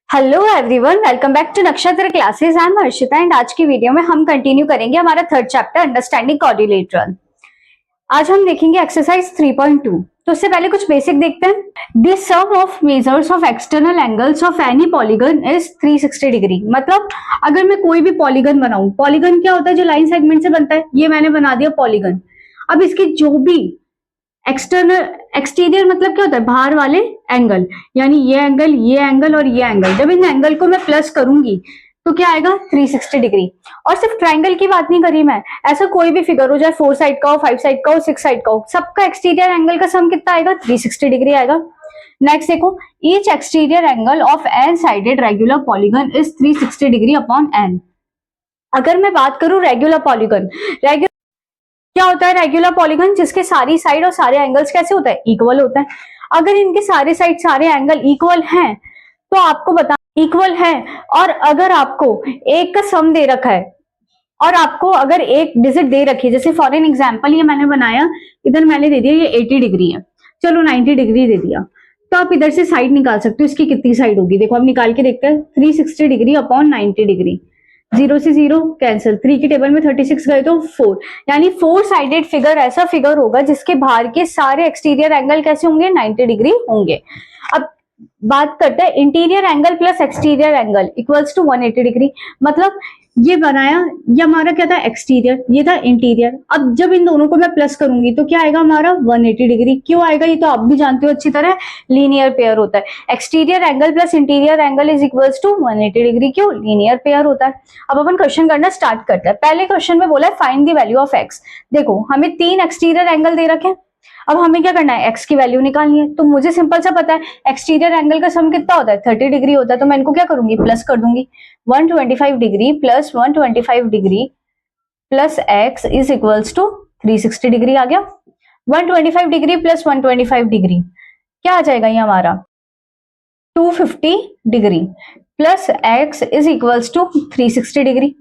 Hello everyone, welcome back to Nakshatra classes. I am Harshita and आज की video में हम कंटिन्यू करेंगे हमारा थर्ड चैप्टर अंडरस्टैंडिंग क्वाड्रिलेटरल। आज हम देखेंगे एक्सरसाइज 3.2। तो उससे पहले कुछ बेसिक देखते हैं। The sum of measures of external angles of any polygon is 360 degree. मतलब अगर मैं कोई भी पॉलीगन बनाऊं, पॉलीगन क्या होता है? जो लाइन सेगमेंट से बनता है। ये मैंने बना दिया पॉलीगन। अब इसके जो भी एक्सटर्नल एक्सटीरियर मतलब क्या होता है? बाहर वाले एंगल, यानी ये एंगल और ये एंगल। जब इन एंगल को मैं प्लस करूंगी तो क्या आएगा? 360 डिग्री। और सिर्फ ट्राइंगल की बात नहीं करी मैं, ऐसा कोई भी फिगर हो, चाहे 4 साइड का हो, 5 साइड का हो, 6 साइड का हो, सबका एक्सटीरियर एंगल का सम कितना आएगा? 360 डिग्री आएगा। नेक्स्ट देखो, each exterior angle of n sided regular polygon is 360 degree upon n. अगर मैं बात करूं रेगुलर पॉलीगन, क्या होता है रेगुलर पॉलीगन? जिसके सारी साइड और सारे एंगल्स कैसे होता है? इक्वल होता है। अगर इनके सारे साइड सारे एंगल इक्वल हैं तो आपको बता इक्वल है। और अगर आपको एक का सम दे रखा है और आपको अगर एक डिजिट दे रखी है, जैसे फॉर एन एग्जांपल ये मैंने बनाया, इधर मैंने दे दिया ये 80 डिग्री है, चलो 90 डिग्री दे दिया, तो आप इधर से साइड निकाल सकते हो। इसकी कितनी साइड होगी? देखो, अब निकाल के देखते हैं। 360 डिग्री अपॉन 90 डिग्री, 0 से 0 कैंसिल, 3 की टेबल में 36 गए तो 4, यानी 4 साइडेड फिगर ऐसा फिगर होगा जिसके बाहर के सारे एक्सटीरियर एंगल कैसे होंगे? 90 डिग्री होंगे। अब बात करते हैं interior angle plus exterior angle equals to 180 degree. मतलब ये बनाया, ये हमारा क्या था? एक्सटीरियर, ये था इंटीरियर। अब जब इन दोनों को मैं प्लस करूंगी तो क्या आएगा हमारा? 180 डिग्री। क्यों आएगा? ये तो आप भी जानते हो अच्छी तरह, लीनियर पेयर होता है। Exterior angle plus interior angle is equals to 180 degree. क्यों? लीनियर पेयर होता है। अब अपन क्वेश्चन करना स्टार्ट करते हैं। पहले क्वेश्चन में बोला है find the value of x. देखो, हमें 3 एक्सटीरियर एंगल दे रखे हैं। अब हमें क्या करना है? एक्स की वैल्यू निकालनी है। तो मुझे सिंपल सा पता है एक्सटीरियर एंगल का सम कितना होता है? 30 डिग्री होता है। तो मैं इनको क्या करूंगी? प्लस कर दूंगी। 125 degree plus 125 degree plus x is equals to 360 degree आ गया। 125 डिग्री प्लस 125 डिग्री क्या आ जाएगा? ये हमारा 250 degree plus x is equals to 360 degree.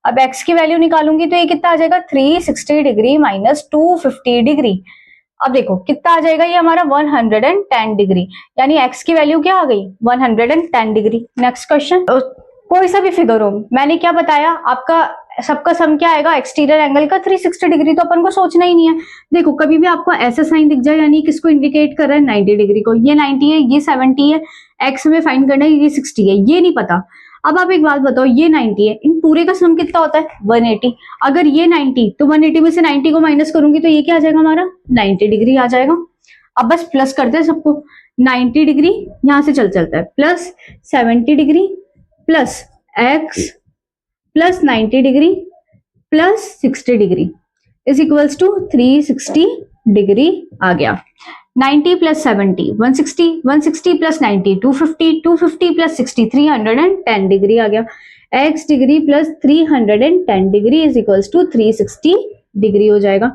अब एक्स की वैल्यू निकालूंगी तो ये कितना आ जाएगा? 360 डिग्री माइनस 250 डिग्री। अब देखो कितना आ जाएगा? ये हमारा 110 डिग्री, यानी x की वैल्यू क्या आ गई? 110 डिग्री। नेक्स्ट क्वेश्चन, कोई सा भी फिगर हो, मैंने क्या बताया आपका सबका सम क्या आएगा? एक्सटीरियर एंगल का 360 डिग्री। तो अपन को सोचना ही नहीं है। देखो, कभी भी आपको ऐसा साइन दिख जाए, यानी किसको इंडिकेट कर रहा है? 90 डिग्री को। ये 90 है, ये 70 है, एक्स में फाइंड करना है, ये 60 है, ये नहीं पता। अब आप एक बात बताओ, ये 90 है, इन पूरे का सम कितना होता है? 180। अगर ये 90 तो 180 में से 90 को माइनस करूंगी तो ये क्या आ जाएगा हमारा? 90 डिग्री आ जाएगा। अब बस प्लस करते हैं सबको। 90 डिग्री यहां से चलता है, plus 70 degree plus x plus 90 degree plus 60 degree is equals to 360 degree आ गया। 90 प्लस 70 160, 160 प्लस 90 250, 250 प्लस 60 310 डिग्री आ गया। x degree plus 310 degree is equals to 360 degree हो जाएगा।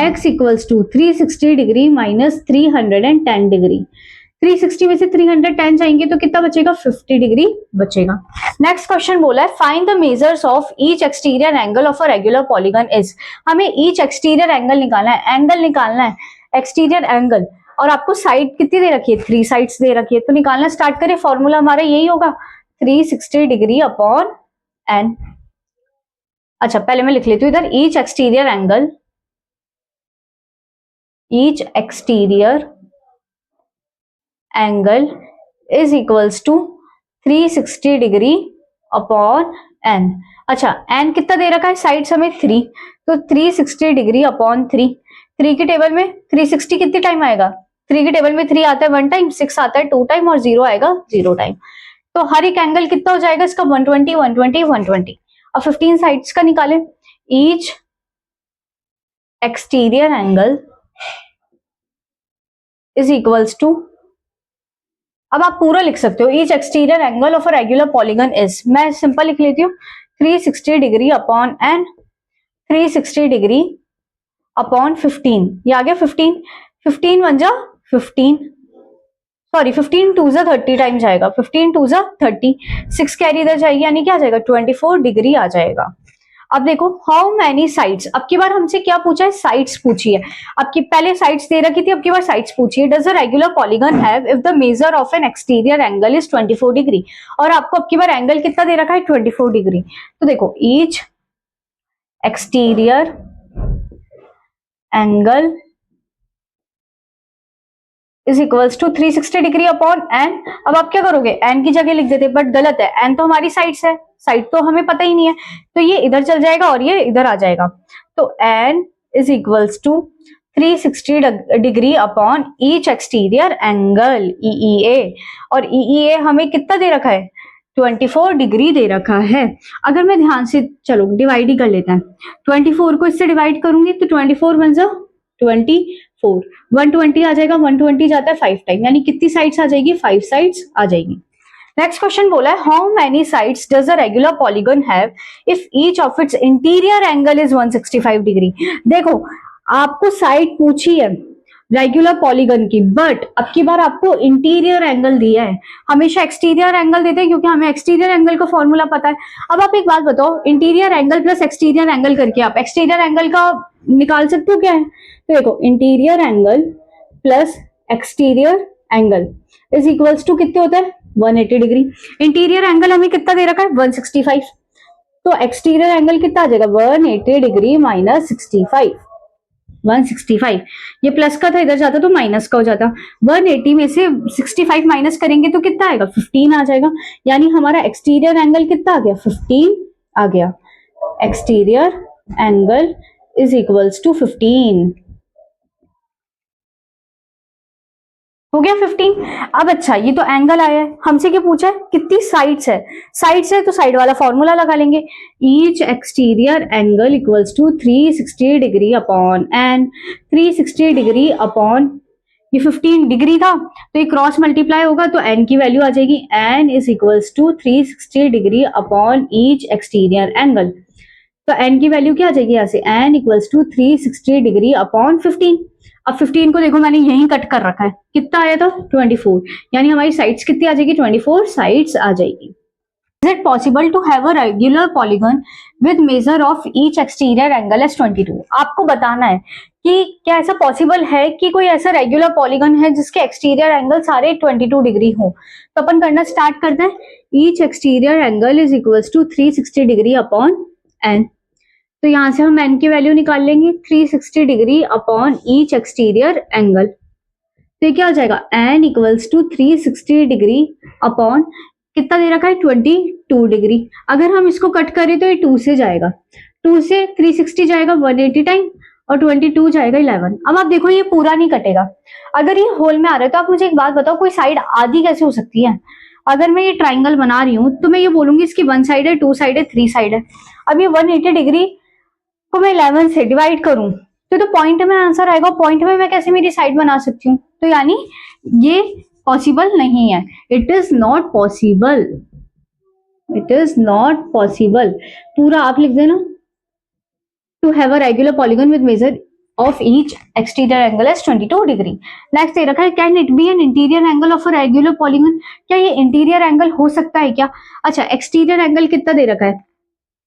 x equals to 360 degree minus 310 degree. 360 में से 310 जाएंगे तो कितना बचेगा? 50 डिग्री बचेगा। नेक्स्ट क्वेश्चन बोला है find the measures of each exterior angle of a regular polygon is. हमें ईच एक्सटीरियर एंगल निकालना है, एंगल निकालना है, एक्सटीरियर एंगल। और आपको साइड कितनी दे रखी है? 3 साइड्स दे रखी है। तो निकालना स्टार्ट करें। फॉर्मूला हमारा यही होगा 360 डिग्री अपॉन एन। अच्छा, पहले मैं लिख लेती हूँ इधर, each exterior angle is equals to 360 degree upon n. अच्छा, एन कितना दे रखा है? साइड हमें 3, तो 360 डिग्री अपॉन 3। 3 की टेबल में 360 कितने टाइम आएगा? 3 की टेबल में 3 आता है 1 टाइम, 6 आता है 2 टाइम और 0 आएगा 0 टाइम। तो हर एक एंगल कितना हो जाएगा इसका? 120 120 120। अब 15 साइड्स का निकालें। Each exterior angle is equals to, अब आप पूरा लिख सकते हो, each exterior angle of a regular polygon is, मैं सिंपल लिख लेती हूँ 360 degree upon N, 360 degree upon 15, ये आ गया 15, 15 1 जा 15, सॉरी 15 2 जा 30 टाइम जाएगा, 15 2 जा 30, 6 कैरी इधर जाएगी, यानी क्या आ जाएगा? 24 डिग्री आ जाएगा। अब देखो हाउ मैनी साइड्स, अब की बार हमसे क्या पूछा है, साइड्स पूछी है। अब की पहले साइड्स दे रखी थी, अब की बार साइड्स पूछी है। Does a regular polygon have if the measure of N exterior angle is 24 degree, और आपको अब की बार एंगल कितना दे रखा है, 24 डिग्री। तो देखो each exterior angle is equals to 360 degree upon n. अब आप क्या करोगे, एन की जगह लिख देते, बट गलत है, एन तो हमारी साइड्स है, साइड तो हमें पता ही नहीं है, तो ये इधर चल जाएगा और ये इधर आ जाएगा। तो n is equals to 360 degree upon each exterior angle EEA, और EEA हमें कितना दे रखा है, 24 डिग्री दे रखा है। अगर मैं ध्यान से, चलो डिवाइड ही कर लेते हैं, 24 को इससे डिवाइड करूंगी तो 24 बन जा 24, 120 आ जाएगा, 120 जाता है 5 टाइम, यानी कितनी साइड्स आ जाएगी, 5 साइड्स आ जाएगी। नेक्स्ट क्वेश्चन बोला है how many sides does a regular polygon have if each of its interior angle is 165 degree. देखो आपको साइड पूछी है रेगुलर पॉलीगन की, बट अब की बार आपको इंटीरियर एंगल दिया है। हमेशा एक्सटीरियर एंगल देते हैं क्योंकि हमें एक्सटीरियर एंगल का फॉर्मूला पता है। अब आप एक बात बताओ, interior angle plus exterior angle करके आप एक्सटीरियर एंगल का निकाल सकते हो क्या है, तो देखो interior angle plus exterior angle is equals to कितने होता है, 180 डिग्री। इंटीरियर एंगल हमें कितना दे रखा है, 165, तो एक्सटीरियर एंगल कितना आ जाएगा, 180 डिग्री माइनस 65, 165। ये प्लस का था, इधर जाता तो माइनस का हो जाता। 180 में से 65 माइनस करेंगे तो कितना आएगा, 15 आ जाएगा। यानी हमारा एक्सटीरियर एंगल कितना आ गया, 15 आ गया। Exterior angle is equals to 15 हो गया 15। अब अच्छा ये तो एंगल आया है, हमसे क्या पूछा है, कितनी साइड्स है, साइड्स है तो साइड वाला फॉर्मूला लगा लेंगे, each exterior angle equals to 360 degree upon N. 360 degree upon ये 15 डिग्री था तो ये क्रॉस मल्टीप्लाई होगा तो एन की वैल्यू आ जाएगी, n is equals to 360 degree upon each exterior angle. तो एन की वैल्यू क्या आ जाएगी यहाँ से, n equals to 360 degree upon 15। अब 15 को देखो मैंने यहीं कट कर रखा है, कितना आया था, 24, यानी हमारी साइड्स कितनी आ जाएगी, 24 साइड्स आ जाएगी। Is it possible to have a regular polygon with measure of each exterior angle as 22? आपको बताना है कि क्या ऐसा पॉसिबल है कि कोई ऐसा रेगुलर पॉलीगन है जिसके एक्सटीरियर एंगल सारे 22 डिग्री हो। तो अपन करना स्टार्ट करते हैं, each exterior angle is equals to 360 degree upon n. तो यहां से हम एन की वैल्यू निकाल लेंगे, 360 degree upon each exterior angle, तो ये क्या हो जाएगा, n equals to 360 degree upon कितना दे रखा है, 22 डिग्री। अगर हम इसको कट करें तो ये 2 से जाएगा, 2 से 360 जाएगा 180 टाइम और 22 जाएगा 11। अब आप देखो ये पूरा नहीं कटेगा, अगर ये होल में आ रहा है तो आप मुझे एक बात बताओ, कोई साइड आधी कैसे हो सकती है। अगर मैं ये ट्राइंगल बना रही हूं तो मैं ये बोलूंगी इसकी 1 साइड है, 2 साइड है, 3 साइड है। अब ये 180 डिग्री को मैं 11 से डिवाइड करूं तो पॉइंट में आंसर आएगा, पॉइंट में मैं कैसे मेरी साइड बना सकती हूँ, तो यानी ये पॉसिबल नहीं है, it is not possible, it is not possible. पूरा आप लिख देना, to have a regular polygon with measure of each exterior angle as 22 degree. Next दे रखा है, can it be an interior angle of a regular polygon, क्या ये interior angle हो सकता है क्या। अच्छा एक्सटीरियर एंगल कितना दे रखा है,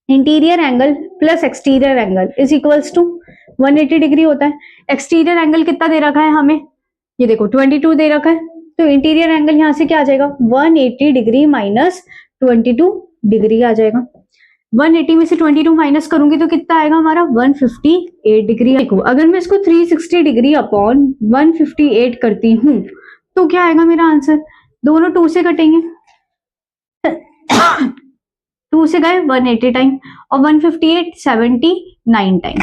interior angle plus exterior angle is equals to 180 degree होता है। एक्सटीरियर एंगल कितना दे रखा है हमें, ये देखो 22 दे रखा है, तो इंटीरियर एंगल यहां से क्या आ जाएगा, 180 डिग्री माइनस 22 डिग्री आ जाएगा। 180 में से 22 माइनस करूंगी तो कितना आएगा हमारा, 158 डिग्री। देखो अगर मैं इसको 360 डिग्री अपॉन 158 करती हूँ तो क्या आएगा मेरा आंसर, दोनों 2 से कटेंगे 2 से गए 180 टाइम और 158 79 टाइम।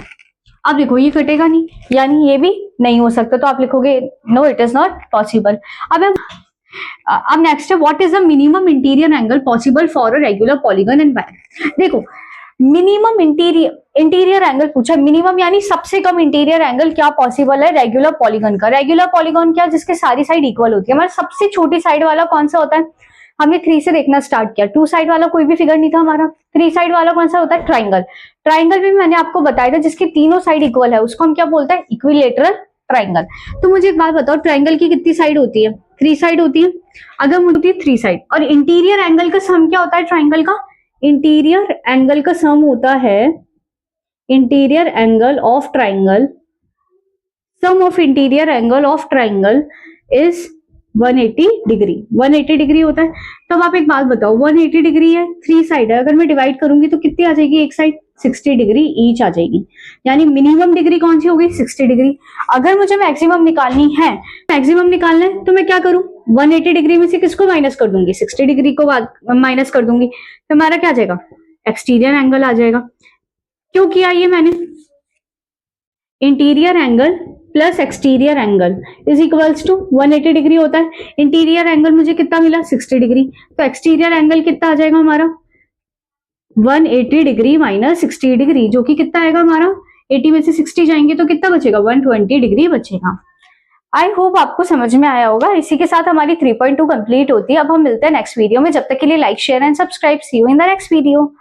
अब देखो ये कटेगा नहीं, यानी ये भी नहीं हो सकता, तो आप लिखोगे no it is not possible. अब नेक्स्ट है, what is the minimum interior angle possible for a regular polygon and why. देखो मिनिमम इंटीरियर एंगल पूछा, मिनिमम यानी सबसे कम इंटीरियर एंगल क्या पॉसिबल है रेगुलर पॉलीगन का। रेगुलर पॉलीगन क्या, जिसके सारी साइड इक्वल होती है। हमारा सबसे छोटी साइड वाला कौन सा होता है, हमने 3 से देखना स्टार्ट किया, 2 साइड वाला कोई भी फिगर नहीं था हमारा। 3 साइड वाला कौन सा होता है, ट्राइंगल। ट्राइंगल भी मैंने आपको बताया था, जिसकी तीनों साइड इक्वल है उसको हम क्या बोलते हैं, इक्विलेटरल ट्राइंगल। तो मुझे एक बात बताओ, ट्राइंगल की कितनी साइड होती है, 3 साइड होती है। अगर मुझे 3 साइड, और इंटीरियर एंगल का सम क्या होता है ट्राइंगल का, इंटीरियर एंगल का सम होता है interior angle of triangle, sum of interior angle of triangle is 180 degree. 180 degree होता है। तो अब आप एक बात बताओ, 180 डिग्री है, 3 साइड है, अगर मैं डिवाइड करूंगी तो कितनी आ जाएगी एक साइड? 60 डिग्री ईच आ जाएगी। यानी मिनिमम डिग्री कौन सी होगी? 60 डिग्री। अगर मुझे मैक्सिमम निकालनी है, मैक्सिमम निकालना है तो मैं क्या करूं? 180 डिग्री में से किसको माइनस कर दूंगी? 60 डिग्री को माइनस कर दूंगी, तो हमारा क्या आ जाएगा? एक्सटीरियर एंगल आ जाएगा। क्यों किया ये मैंने? Interior angle plus exterior angle is equals to 180 degree होता है। इंटीरियर एंगल मुझे कितना मिला? 60 डिग्री। तो एक्सटीरियर एंगल कितना आ जाएगा हमारा? 180 डिग्री माइनस 60 डिग्री, जो कि कितना आएगा हमारा? 80 में से 60 जाएंगे तो कितना बचेगा? 120 डिग्री बचेगा। आई होप आपको समझ में आया होगा। इसी के साथ हमारी 3.2 कंप्लीट होती है। अब हम मिलते हैं नेक्स्ट वीडियो में। जब तक के लिए like share and subscribe. See you in the next video.